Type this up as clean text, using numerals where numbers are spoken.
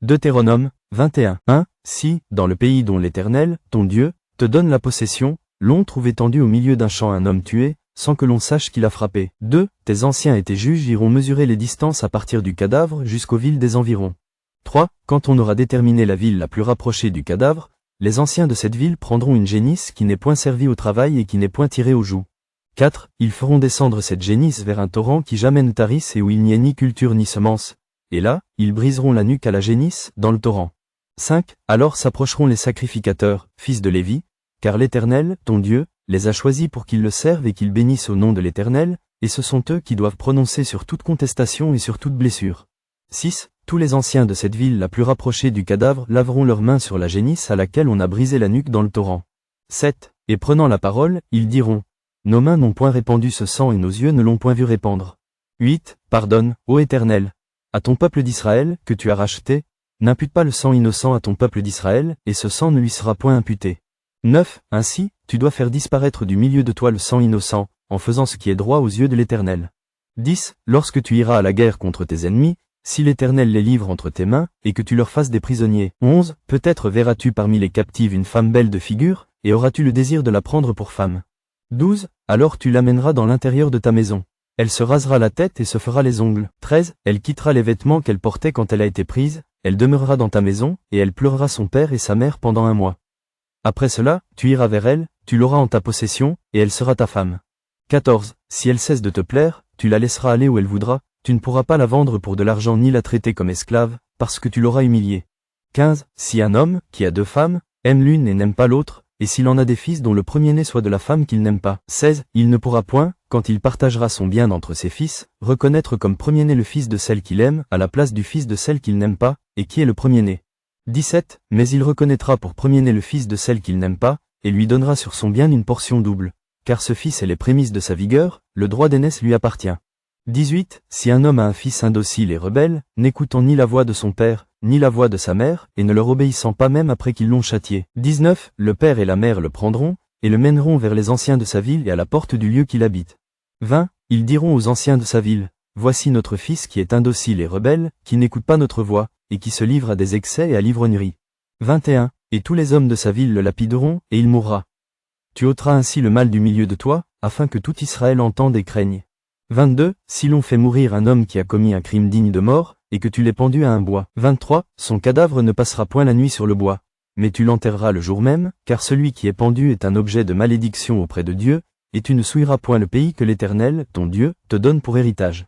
Deutéronome 21. 1. Si, dans le pays dont l'Éternel, ton Dieu, te donne la possession, l'on trouve étendu au milieu d'un champ un homme tué, sans que l'on sache qui l'a frappé. 2. Tes anciens et tes juges iront mesurer les distances à partir du cadavre jusqu'aux villes des environs. 3. Quand on aura déterminé la ville la plus rapprochée du cadavre, les anciens de cette ville prendront une génisse qui n'est point servie au travail et qui n'est point tirée aux joues. 4. Ils feront descendre cette génisse vers un torrent qui jamais ne tarisse et où il n'y ait ni culture ni semence. Et là, ils briseront la nuque à la génisse, dans le torrent. 5. Alors s'approcheront les sacrificateurs, fils de Lévi, car l'Éternel, ton Dieu, les a choisis pour qu'ils le servent et qu'ils bénissent au nom de l'Éternel, et ce sont eux qui doivent prononcer sur toute contestation et sur toute blessure. 6. Tous les anciens de cette ville la plus rapprochée du cadavre laveront leurs mains sur la génisse à laquelle on a brisé la nuque dans le torrent. 7. Et prenant la parole, ils diront: Nos mains n'ont point répandu ce sang et nos yeux ne l'ont point vu répandre. 8. Pardonne, ô Éternel, à ton peuple d'Israël, que tu as racheté, n'impute pas le sang innocent à ton peuple d'Israël, et ce sang ne lui sera point imputé. 9. Ainsi, tu dois faire disparaître du milieu de toi le sang innocent, en faisant ce qui est droit aux yeux de l'Éternel. 10. Lorsque tu iras à la guerre contre tes ennemis, si l'Éternel les livre entre tes mains, et que tu leur fasses des prisonniers. 11. Peut-être verras-tu parmi les captives une femme belle de figure, et auras-tu le désir de la prendre pour femme. 12. Alors tu l'amèneras dans l'intérieur de ta maison. Elle se rasera la tête et se fera les ongles. 13. Elle quittera les vêtements qu'elle portait quand elle a été prise, elle demeurera dans ta maison, et elle pleurera son père et sa mère pendant 1 mois. Après cela, tu iras vers elle, tu l'auras en ta possession, et elle sera ta femme. 14. Si elle cesse de te plaire, tu la laisseras aller où elle voudra, tu ne pourras pas la vendre pour de l'argent ni la traiter comme esclave, parce que tu l'auras humiliée. 15. Si un homme, qui a 2 femmes, aime l'une et n'aime pas l'autre, et s'il en a des fils dont le premier-né soit de la femme qu'il n'aime pas. 16. Il ne pourra point, quand il partagera son bien entre ses fils, reconnaître comme premier-né le fils de celle qu'il aime à la place du fils de celle qu'il n'aime pas, et qui est le premier-né. 17. Mais il reconnaîtra pour premier-né le fils de celle qu'il n'aime pas, et lui donnera sur son bien une portion double, car ce fils est les prémices de sa vigueur, le droit d'aînesse lui appartient. 18. Si un homme a un fils indocile et rebelle, n'écoutant ni la voix de son père, ni la voix de sa mère, et ne leur obéissant pas même après qu'ils l'ont châtié. 19. Le père et la mère le prendront, et le mèneront vers les anciens de sa ville et à la porte du lieu qu'il habite. 20. Ils diront aux anciens de sa ville: Voici notre fils qui est indocile et rebelle, qui n'écoute pas notre voix, et qui se livre à des excès et à l'ivrognerie. 21. Et tous les hommes de sa ville le lapideront, et il mourra. Tu ôteras ainsi le mal du milieu de toi, afin que tout Israël entende et craigne. 22. Si l'on fait mourir un homme qui a commis un crime digne de mort, et que tu l'aies pendu à un bois. 23. Son cadavre ne passera point la nuit sur le bois, mais tu l'enterreras le jour même, car celui qui est pendu est un objet de malédiction auprès de Dieu, et tu ne souilleras point le pays que l'Éternel, ton Dieu, te donne pour héritage.